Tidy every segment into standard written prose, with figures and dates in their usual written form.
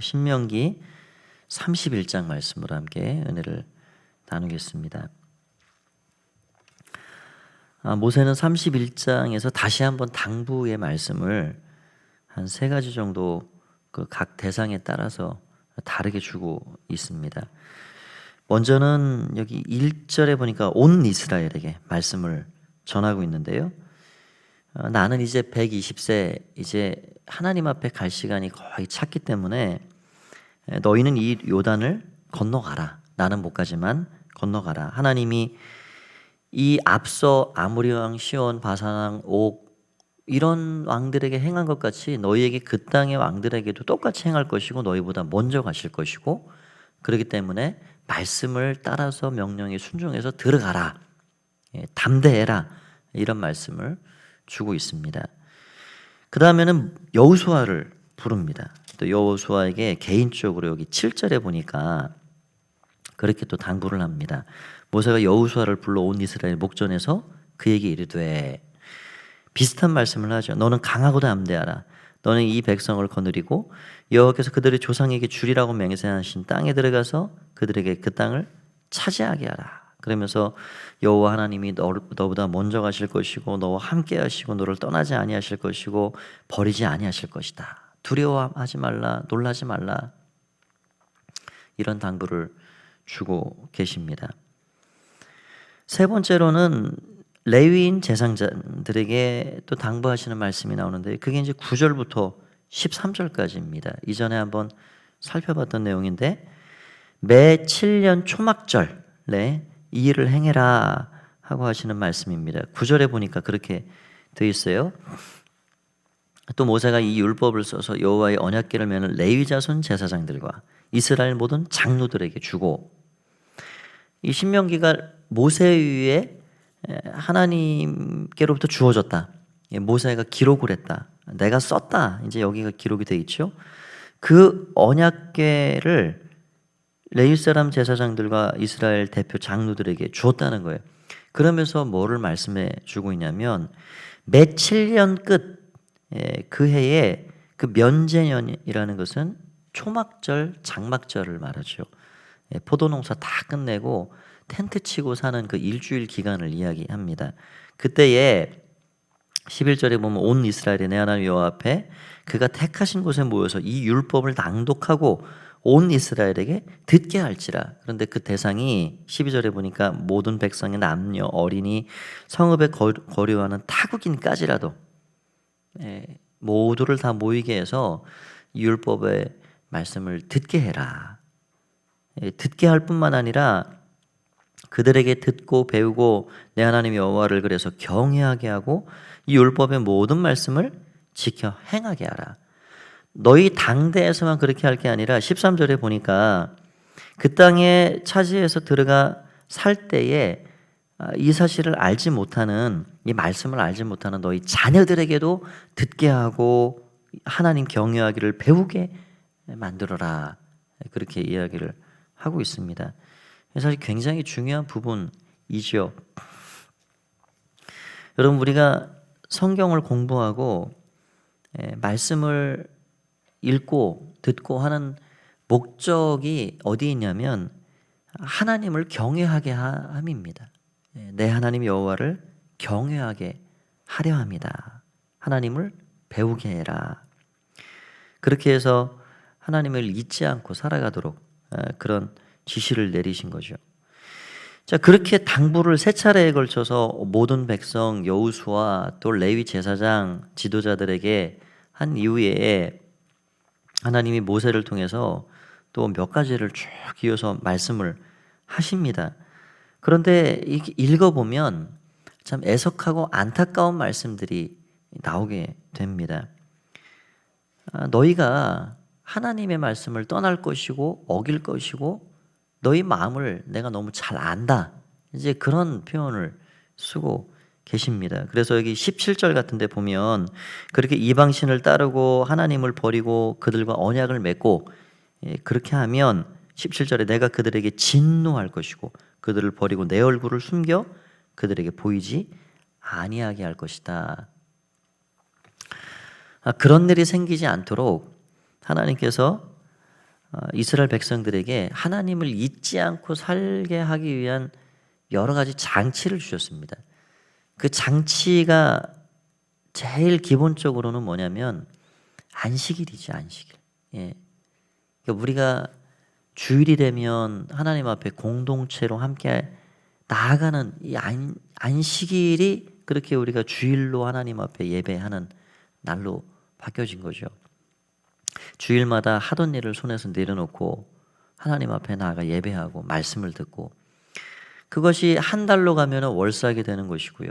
신명기 31장 말씀으로 함께 은혜를 나누겠습니다. 모세는 31장에서 다시 한번 당부의 말씀을 한 3가지 정도 그 각 대상에 따라서 다르게 주고 있습니다. 먼저는 여기 1절에 보니까 온 이스라엘에게 말씀을 전하고 있는데요. 나는 이제 120세 이제 하나님 앞에 갈 시간이 거의 찼기 때문에 너희는 이 요단을 건너가라. 나는 못 가지만 건너가라. 하나님이 이 앞서 아모리 왕, 시온, 바산 왕, 옥 이런 왕들에게 행한 것 같이 너희에게 그 땅의 왕들에게도 똑같이 행할 것이고 너희보다 먼저 가실 것이고 그렇기 때문에 말씀을 따라서 명령에 순종해서 들어가라. 담대해라. 이런 말씀을 주고 있습니다. 그 다음에는 여호수아를 부릅니다. 또 여호수아에게 개인적으로 여기 7절에 보니까 그렇게 또 당부를 합니다. 모세가 여호수아를 불러 온 이스라엘 목전에서 그에게 이르되 비슷한 말씀을 하죠. 너는 강하고 담대하라. 너는 이 백성을 거느리고 여호와께서 그들의 조상에게 주리라고 맹세하신 땅에 들어가서 그들에게 그 땅을 차지하게 하라. 그러면서 여호와 하나님이 너보다 먼저 가실 것이고 너와 함께 하시고 너를 떠나지 아니하실 것이고 버리지 아니하실 것이다. 두려워하지 말라. 놀라지 말라. 이런 당부를 주고 계십니다. 세 번째로는 레위인 제사장들에게 또 당부하시는 말씀이 나오는데 그게 이제 9절부터 13절까지입니다. 이전에 한번 살펴봤던 내용인데 매 7년 초막절에 이 일을 행해라 하고 하시는 말씀입니다. 9절에 보니까 그렇게 되어 있어요. 또 모세가 이 율법을 써서 여호와의 언약궤를 메는 레위 자손 제사장들과 이스라엘 모든 장로들에게 주고 이 신명기가 모세 위에 하나님께로부터 주어졌다. 모세가 기록을 했다. 내가 썼다. 이제 여기가 기록이 되어 있죠. 그 언약궤를 레위 사람 제사장들과 이스라엘 대표 장로들에게 주었다는 거예요. 그러면서 뭐를 말씀해 주고 있냐면 매 7년 끝 그 해에 그 면제년이라는 것은 초막절, 장막절을 말하죠. 포도농사 다 끝내고 텐트 치고 사는 그 일주일 기간을 이야기합니다. 그때에 11절에 보면 온 이스라엘이 내 하나님 여호와 앞에 그가 택하신 곳에 모여서 이 율법을 낭독하고 온 이스라엘에게 듣게 할지라. 그런데 그 대상이 12절에 보니까 모든 백성의 남녀 어린이 성읍에 거류하는 타국인까지라도 모두를 다 모이게 해서 이 율법의 말씀을 듣게 해라. 듣게 할 뿐만 아니라 그들에게 듣고 배우고 내 하나님 여호와를 그래서 경외하게 하고 이 율법의 모든 말씀을 지켜 행하게 하라. 너희 당대에서만 그렇게 할 게 아니라 13절에 보니까 그 땅에 차지해서 들어가 살 때에 이 사실을 알지 못하는 이 말씀을 알지 못하는 너희 자녀들에게도 듣게 하고 하나님 경외하기를 배우게 만들어라. 그렇게 이야기를 하고 있습니다. 사실 굉장히 중요한 부분이죠. 여러분 우리가 성경을 공부하고 말씀을 읽고 듣고 하는 목적이 어디에 있냐면 하나님을 경외하게 함입니다. 내 하나님 여호와를 경외하게 하려 합니다. 하나님을 배우게 해라. 그렇게 해서 하나님을 잊지 않고 살아가도록 그런 지시를 내리신 거죠. 자, 그렇게 당부를 3차례에 걸쳐서 모든 백성 여호수아 또 레위 제사장 지도자들에게 한 이후에 하나님이 모세를 통해서 또 몇 가지를 쭉 이어서 말씀을 하십니다. 그런데 읽어보면 참 애석하고 안타까운 말씀들이 나오게 됩니다. 너희가 하나님의 말씀을 떠날 것이고 어길 것이고 너희 마음을 내가 너무 잘 안다. 이제 그런 표현을 쓰고 계십니다. 그래서 여기 17절 같은 데 보면 그렇게 이방신을 따르고 하나님을 버리고 그들과 언약을 맺고 그렇게 하면 17절에 내가 그들에게 진노할 것이고 그들을 버리고 내 얼굴을 숨겨 그들에게 보이지 아니하게 할 것이다. 그런 일이 생기지 않도록 하나님께서 이스라엘 백성들에게 하나님을 잊지 않고 살게 하기 위한 여러 가지 장치를 주셨습니다. 그 장치가 제일 기본적으로는 뭐냐면 안식일이죠, 안식일. 예. 그러니까 우리가 주일이 되면 하나님 앞에 공동체로 함께 나아가는 이 안식일이 그렇게 우리가 주일로 하나님 앞에 예배하는 날로 바뀌어진 거죠. 주일마다 하던 일을 손에서 내려놓고 하나님 앞에 나아가 예배하고 말씀을 듣고, 그것이 한 달로 가면 월삭이 되는 것이고요.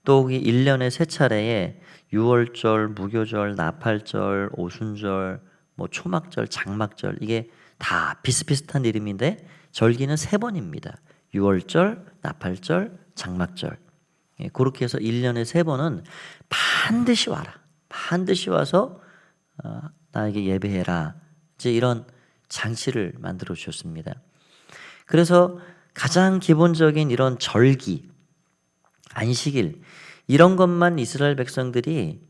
또 1년에 세 차례에 유월절, 무교절, 나팔절, 오순절, 초막절, 장막절, 이게 다 비슷비슷한 이름인데 절기는 3번입니다. 유월절, 나팔절, 장막절. 그렇게 해서 1년에 3번은 반드시 와라. 반드시 와서 나에게 예배해라. 이제 이런 장치를 만들어 주셨습니다. 그래서 가장 기본적인 이런 절기, 안식일, 이런 것만 이스라엘 백성들이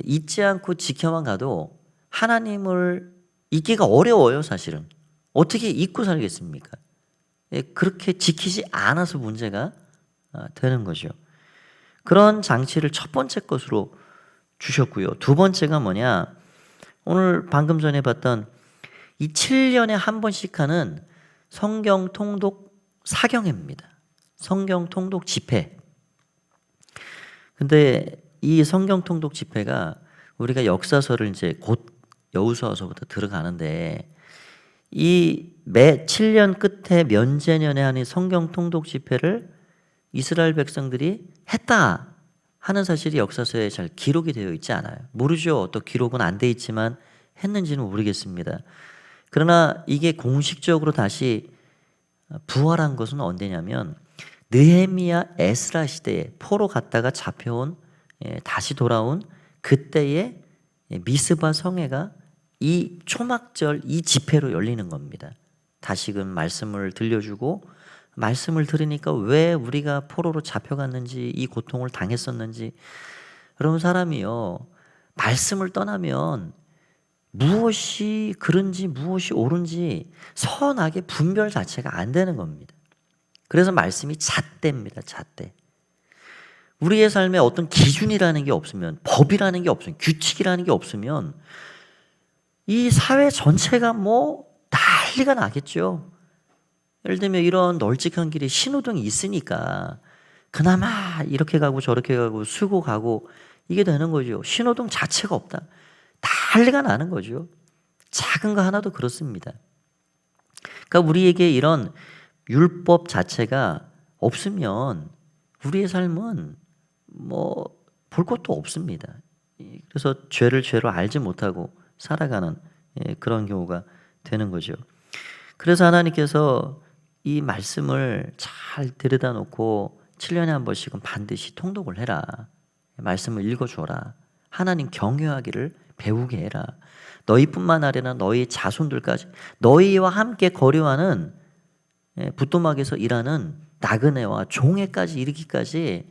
잊지 않고 지켜만 가도 하나님을 잊기가 어려워요, 사실은. 어떻게 잊고 살겠습니까? 그렇게 지키지 않아서 문제가 되는 거죠. 그런 장치를 첫 번째 것으로 주셨고요. 두 번째가 뭐냐? 오늘 방금 전에 봤던 이 7년에 한 번씩 하는 성경 통독 사경회입니다. 성경 통독 집회. 근데 이 성경 통독 집회가 우리가 역사서를 이제 곧 여호수아서부터 들어가는데, 이 매 7년 끝에 면제년에 하는 성경 통독 집회를 이스라엘 백성들이 했다 하는 사실이 역사서에 잘 기록이 되어 있지 않아요. 모르죠. 또 기록은 안 돼 있지만 했는지는 모르겠습니다. 그러나 이게 공식적으로 다시 부활한 것은 언제냐면 느헤미야 에스라 시대에 포로 갔다가 잡혀온, 다시 돌아온 그때의 미스바 성회가 이 초막절 이 집회로 열리는 겁니다. 다시금 말씀을 들려주고, 말씀을 들으니까 왜 우리가 포로로 잡혀갔는지, 이 고통을 당했었는지. 여러분, 사람이요, 말씀을 떠나면 무엇이 그른지 무엇이 옳은지 선악의 분별 자체가 안 되는 겁니다. 그래서 말씀이 잣대입니다. 잣대. 우리의 삶에 어떤 기준이라는 게 없으면, 법이라는 게 없으면, 규칙이라는 게 없으면 이 사회 전체가 난리가 나겠죠. 예를 들면 이런 널찍한 길에 신호등이 있으니까 그나마 이렇게 가고 저렇게 가고 쓰고 가고 이게 되는 거죠. 신호등 자체가 없다, 난리가 나는 거죠. 작은 거 하나도 그렇습니다. 그러니까 우리에게 이런 율법 자체가 없으면 우리의 삶은 볼 것도 없습니다. 그래서 죄를 죄로 알지 못하고 살아가는 그런 경우가 되는 거죠. 그래서 하나님께서 이 말씀을 잘 들여다 놓고 7년에 한 번씩은 반드시 통독을 해라. 말씀을 읽어줘라. 하나님 경외하기를 배우게 해라. 너희뿐만 아니라 너희 자손들까지, 너희와 함께 거류하는 붓도막에서 일하는 나그네와 종에까지 이르기까지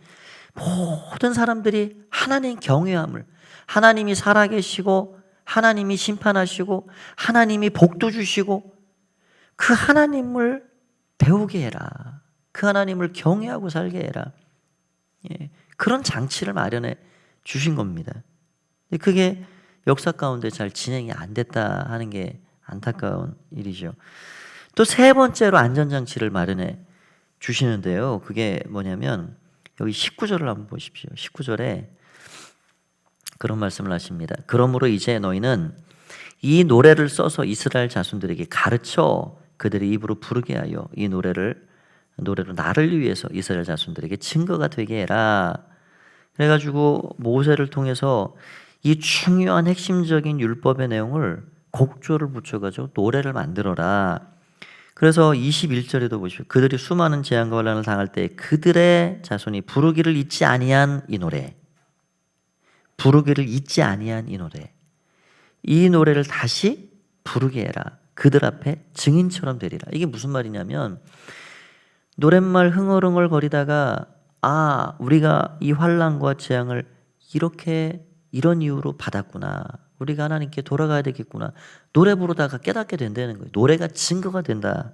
모든 사람들이 하나님 경외함을, 하나님이 살아계시고 하나님이 심판하시고 하나님이 복도 주시고 그 하나님을 배우게 해라. 그 하나님을 경외하고 살게 해라. 그런 장치를 마련해 주신 겁니다. 그게 역사 가운데 잘 진행이 안 됐다 하는 게 안타까운 일이죠. 또 세 번째로 안전장치를 마련해 주시는데요. 그게 뭐냐면 여기 19절을 한번 보십시오. 19절에 그런 말씀을 하십니다. 그러므로 이제 너희는 이 노래를 써서 이스라엘 자손들에게 가르쳐 그들의 입으로 부르게 하여 이 노래로 나를 위해서 이스라엘 자손들에게 증거가 되게 해라. 그래가지고 모세를 통해서 이 중요한 핵심적인 율법의 내용을 곡조를 붙여가지고 노래를 만들어라. 그래서 21절에도 보십시오. 그들이 수많은 재앙과 환난을 당할 때 그들의 자손이 부르기를 잊지 아니한 이 노래, 부르기를 잊지 아니한 이 노래, 이 노래를 다시 부르게 해라. 그들 앞에 증인처럼 되리라. 이게 무슨 말이냐면 노랫말 흥얼흥얼 거리다가 우리가 이 환난과 재앙을 이런 이유로 받았구나. 우리가 하나님께 돌아가야 되겠구나. 노래 부르다가 깨닫게 된다는 거예요. 노래가 증거가 된다.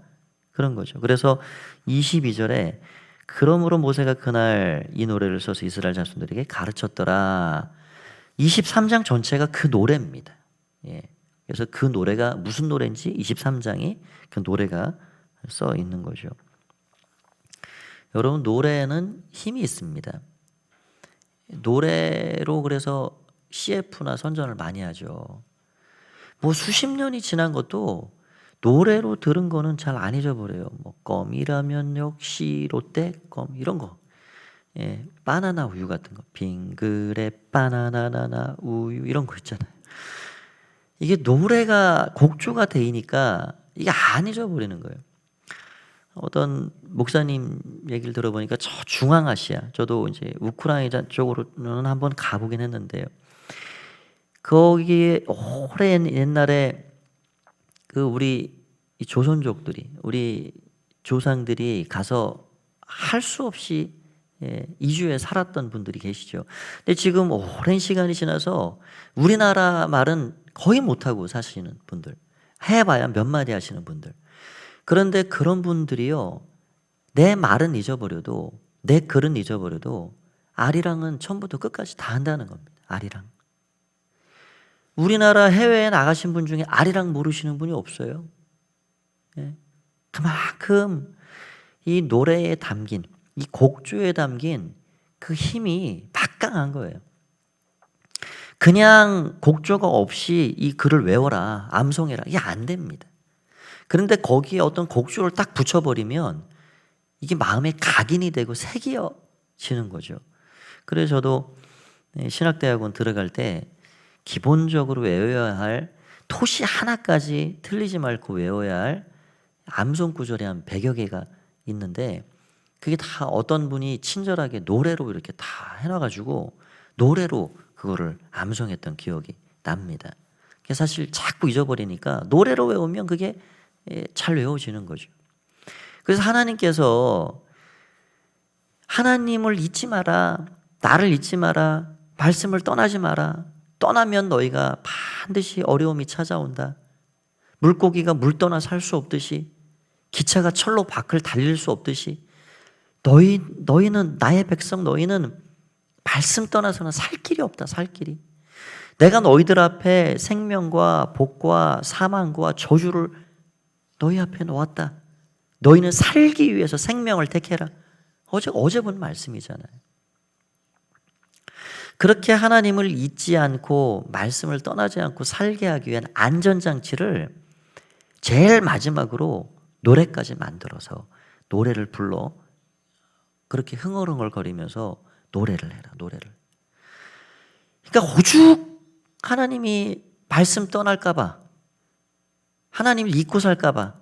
그런 거죠. 그래서 22절에 그러므로 모세가 그날 이 노래를 써서 이스라엘 자손들에게 가르쳤더라. 23장 전체가 그 노래입니다. 예. 그래서 그 노래가 무슨 노래인지 23장이 그 노래가 써 있는 거죠. 여러분, 노래는 힘이 있습니다. 노래로 그래서 CF나 선전을 많이 하죠. 뭐 수십 년이 지난 것도 노래로 들은 거는 잘 안 잊어버려요. 뭐 껌이라면 역시 롯데 껌 이런 거. 예, 바나나 우유 같은 거. 빙그레 바나나나나 우유 이런 거 있잖아요. 이게 노래가 곡조가 되니까 이게 안 잊어버리는 거예요. 어떤 목사님 얘기를 들어보니까 저 중앙아시아, 저도 이제 우크라이나 쪽으로는 한번 가보긴 했는데요. 거기에 오랜 옛날에 그 우리 조선족들이, 우리 조상들이 가서 할 수 없이 이주해 살았던 분들이 계시죠. 근데 지금 오랜 시간이 지나서 우리나라 말은 거의 못하고 사시는 분들, 해봐야 몇 마디 하시는 분들. 그런데 그런 분들이요, 내 말은 잊어버려도, 내 글은 잊어버려도 아리랑은 처음부터 끝까지 다 한다는 겁니다. 아리랑. 우리나라 해외에 나가신 분 중에 아리랑 모르시는 분이 없어요. 예. 그만큼 이 노래에 담긴, 이 곡조에 담긴 그 힘이 막강한 거예요. 그냥 곡조가 없이 이 글을 외워라, 암송해라, 이게 안 됩니다. 그런데 거기에 어떤 곡조를 딱 붙여버리면 이게 마음에 각인이 되고 새겨지는 거죠. 그래서 저도 신학대학원 들어갈 때 기본적으로 외워야 할, 토시 하나까지 틀리지 말고 외워야 할 암송 구절이 한 100여 개가 있는데, 그게 다 어떤 분이 친절하게 노래로 이렇게 다 해놔가지고 노래로 그거를 암송했던 기억이 납니다. 사실 자꾸 잊어버리니까 노래로 외우면 그게 잘 외워지는 거죠. 그래서 하나님께서 하나님을 잊지 마라, 나를 잊지 마라, 말씀을 떠나지 마라. 떠나면 너희가 반드시 어려움이 찾아온다. 물고기가 물 떠나 살 수 없듯이, 기차가 철로 밖을 달릴 수 없듯이, 너희는 나의 백성, 너희는 말씀 떠나서는 살 길이 없다. 살 길이. 내가 너희들 앞에 생명과 복과 사망과 저주를 너희 앞에 놓았다. 너희는 살기 위해서 생명을 택해라. 어제 본 말씀이잖아요. 그렇게 하나님을 잊지 않고 말씀을 떠나지 않고 살게 하기 위한 안전장치를 제일 마지막으로 노래까지 만들어서 노래를 불러 그렇게 흥얼흥얼 거리면서 노래를 해라. 노래를. 그러니까 오죽 하나님이 말씀 떠날까 봐, 하나님을 잊고 살까 봐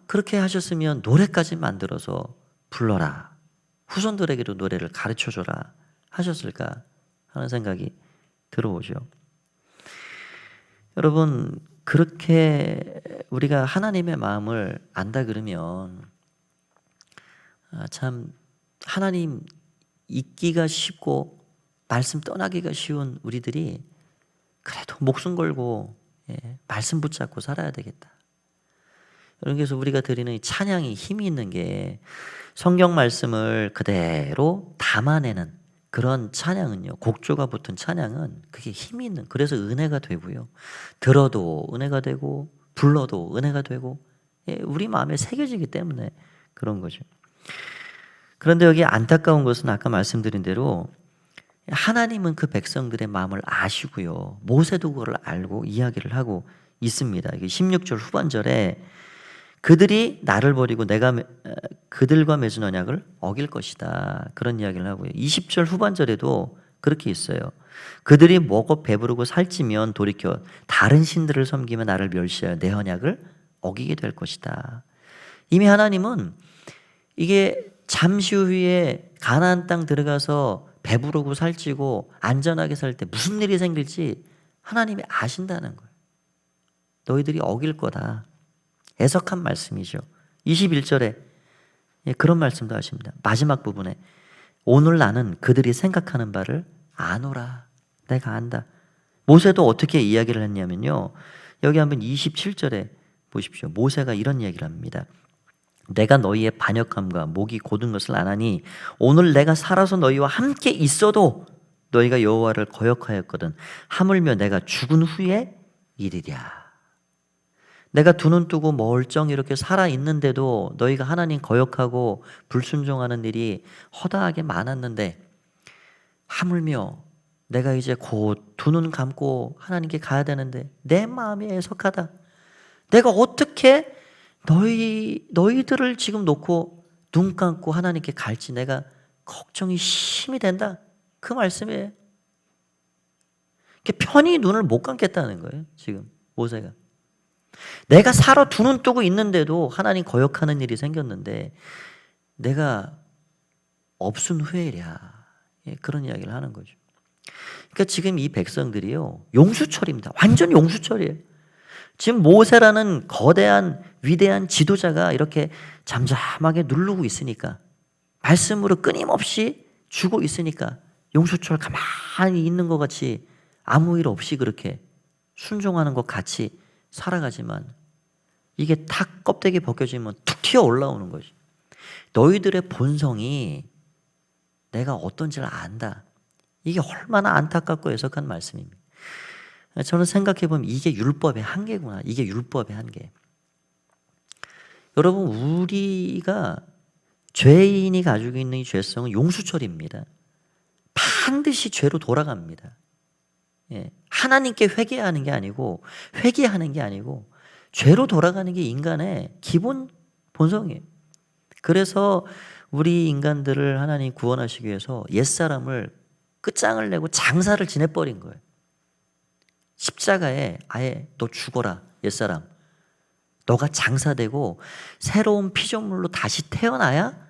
그렇게 하셨으면 노래까지 만들어서 불러라, 후손들에게도 노래를 가르쳐줘라 하셨을까 하는 생각이 들어오죠. 여러분, 그렇게 우리가 하나님의 마음을 안다 그러면 참 하나님 잊기가 쉽고 말씀 떠나기가 쉬운 우리들이 그래도 목숨 걸고 말씀 붙잡고 살아야 되겠다. 그래서 우리가 드리는 찬양이 힘이 있는 게, 성경 말씀을 그대로 담아내는 그런 찬양은요, 곡조가 붙은 찬양은 그게 힘이 있는, 그래서 은혜가 되고요, 들어도 은혜가 되고 불러도 은혜가 되고 우리 마음에 새겨지기 때문에 그런 거죠. 그런데 여기 안타까운 것은 아까 말씀드린 대로 하나님은 그 백성들의 마음을 아시고요, 모세도 그걸 알고 이야기를 하고 있습니다. 16절 후반절에 그들이 나를 버리고 내가 그들과 맺은 언약을 어길 것이다, 그런 이야기를 하고요. 20절 후반절에도 그렇게 있어요. 그들이 먹어 배부르고 살찌면 돌이켜 다른 신들을 섬기며 나를 멸시하여 내 언약을 어기게 될 것이다. 이미 하나님은 이게 잠시 후에 가나안 땅 들어가서 배부르고 살찌고 안전하게 살 때 무슨 일이 생길지 하나님이 아신다는 거예요. 너희들이 어길 거다. 애석한 말씀이죠. 21절에 그런 말씀도 하십니다. 마지막 부분에 오늘 나는 그들이 생각하는 바를 아노라. 내가 안다. 모세도 어떻게 이야기를 했냐면요. 여기 한번 27절에 보십시오. 모세가 이런 이야기를 합니다. 내가 너희의 반역함과 목이 곧은 것을 아나니 오늘 내가 살아서 너희와 함께 있어도 너희가 여호와를 거역하였거든 하물며 내가 죽은 후에 이르랴. 내가 두 눈 뜨고 멀쩡히 이렇게 살아 있는데도 너희가 하나님 거역하고 불순종하는 일이 허다하게 많았는데 하물며 내가 이제 곧 두 눈 감고 하나님께 가야 되는데 내 마음이 애석하다. 내가 어떻게 너희들을 지금 놓고 눈 감고 하나님께 갈지 내가 걱정이 심히 된다. 그 말씀이에요. 편히 눈을 못 감겠다는 거예요. 지금 모세가. 내가 살아 두 눈 뜨고 있는데도 하나님 거역하는 일이 생겼는데 내가 없은 후에랴. 그런 이야기를 하는 거죠. 그러니까 지금 이 백성들이요, 용수철입니다. 완전 용수철이에요. 지금 모세라는 거대한 위대한 지도자가 이렇게 잠잠하게 누르고 있으니까, 말씀으로 끊임없이 주고 있으니까 용수철 가만히 있는 것 같이 아무 일 없이 그렇게 순종하는 것 같이 살아가지만 이게 탁 껍데기 벗겨지면 툭 튀어 올라오는 거죠. 너희들의 본성이 내가 어떤지를 안다. 이게 얼마나 안타깝고 애석한 말씀입니다. 저는 생각해보면 이게 율법의 한계구나. 이게 율법의 한계. 여러분, 우리가 죄인이 가지고 있는 이 죄성은 용수철입니다. 반드시 죄로 돌아갑니다. 하나님께 회개하는 게 아니고 죄로 돌아가는 게 인간의 기본 본성이에요. 그래서 우리 인간들을 하나님 구원하시기 위해서 옛사람을 끝장을 내고 장사를 지내버린 거예요. 십자가에 아예 너 죽어라 옛사람. 너가 장사되고 새로운 피조물로 다시 태어나야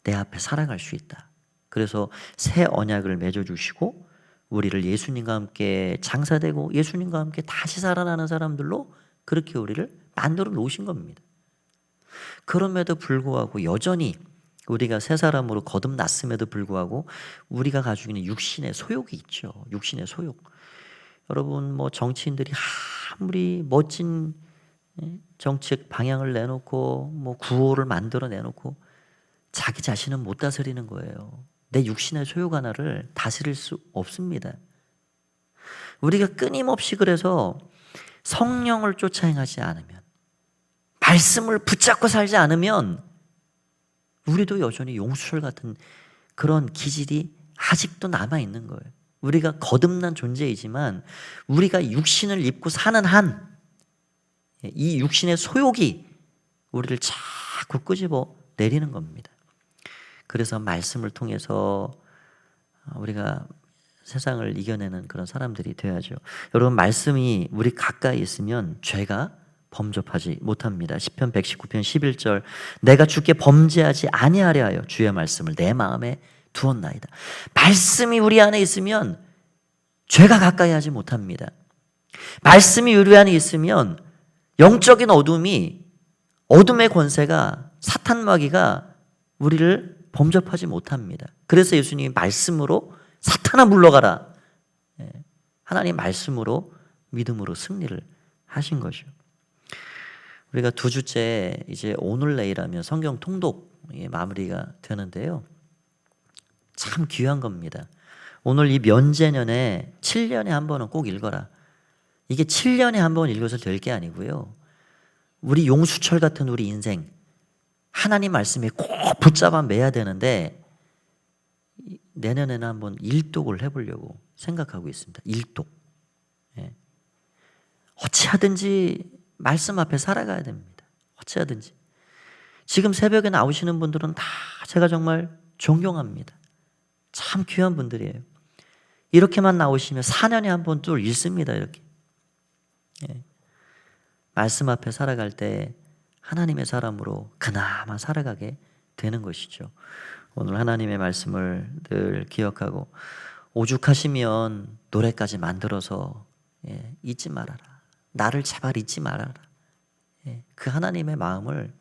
내 앞에 살아갈 수 있다. 그래서 새 언약을 맺어주시고 우리를 예수님과 함께 장사되고 예수님과 함께 다시 살아나는 사람들로 그렇게 우리를 만들어 놓으신 겁니다. 그럼에도 불구하고 여전히 우리가 새 사람으로 거듭났음에도 불구하고 우리가 가지고 있는 육신의 소욕이 있죠. 육신의 소욕. 여러분, 뭐 정치인들이 아무리 멋진 정책 방향을 내놓고 뭐 구호를 만들어 내놓고 자기 자신은 못 다스리는 거예요. 내 육신의 소욕 하나를 다스릴 수 없습니다. 우리가 끊임없이 그래서 성령을 쫓아 행하지 않으면, 말씀을 붙잡고 살지 않으면 우리도 여전히 용수철 같은 그런 기질이 아직도 남아있는 거예요. 우리가 거듭난 존재이지만 우리가 육신을 입고 사는 한 이 육신의 소욕이 우리를 자꾸 끄집어 내리는 겁니다. 그래서 말씀을 통해서 우리가 세상을 이겨내는 그런 사람들이 되어야죠. 여러분, 말씀이 우리 가까이 있으면 죄가 범접하지 못합니다. 시편 119편 11절 내가 주께 범죄하지 아니하려 하여 주의 말씀을 내 마음에 두었나이다. 말씀이 우리 안에 있으면 죄가 가까이 하지 못합니다. 말씀이 우리 안에 있으면 영적인 어둠의 권세가 사탄 마귀가 우리를 범접하지 못합니다. 그래서 예수님이 말씀으로 사탄아 물러가라. 하나님 말씀으로 믿음으로 승리를 하신 거죠. 우리가 두 주째 이제 오늘 내일 하면 성경 통독 마무리가 되는데요. 참 귀한 겁니다. 오늘 이 면제년에 7년에 한 번은 꼭 읽어라. 이게 7년에 한 번 읽어서 될 게 아니고요. 우리 용수철 같은 우리 인생 하나님 말씀에 꼭 붙잡아 매야 되는데 내년에는 한번 일독을 해보려고 생각하고 있습니다. 일독. 어찌하든지 말씀 앞에 살아가야 됩니다. 어찌하든지. 지금 새벽에 나오시는 분들은 다 제가 정말 존경합니다. 참 귀한 분들이에요. 이렇게만 나오시면 4년에 한 번 또 읽습니다. 이렇게. 말씀 앞에 살아갈 때 하나님의 사람으로 그나마 살아가게 되는 것이죠. 오늘 하나님의 말씀을 늘 기억하고 오죽하시면 노래까지 만들어서 잊지 말아라. 나를 제발 잊지 말아라. 그 하나님의 마음을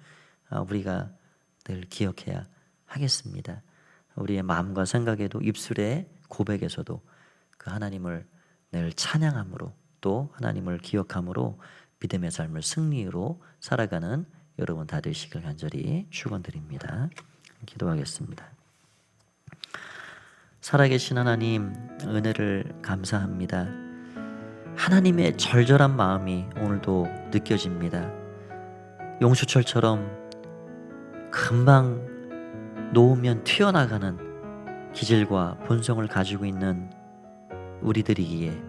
우리가 늘 기억해야 하겠습니다. 우리의 마음과 생각에도 입술의 고백에서도 그 하나님을 늘 찬양함으로 또 하나님을 기억함으로 믿음의 삶을 승리로 살아가는 여러분 다 되시길 간절히 축원드립니다. 기도하겠습니다. 살아계신 하나님, 은혜를 감사합니다. 하나님의 절절한 마음이 오늘도 느껴집니다. 용수철처럼 금방 놓으면 튀어나가는 기질과 본성을 가지고 있는 우리들이기에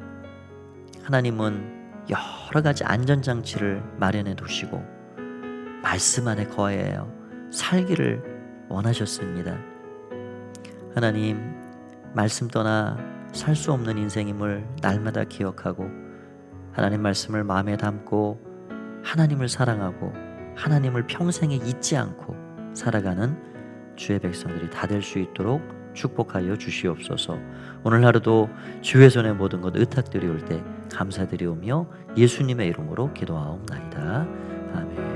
하나님은 여러 가지 안전장치를 마련해 두시고 말씀 안에 거하여 살기를 원하셨습니다. 하나님, 말씀 떠나 살 수 없는 인생임을 날마다 기억하고 하나님 말씀을 마음에 담고 하나님을 사랑하고 하나님을 평생에 잊지 않고 살아가는 주의 백성들이 다 될 수 있도록 축복하여 주시옵소서. 오늘 하루도 주의 손에 모든 것 의탁드리올 때 감사드리오며 예수님의 이름으로 기도하옵나이다. 아멘.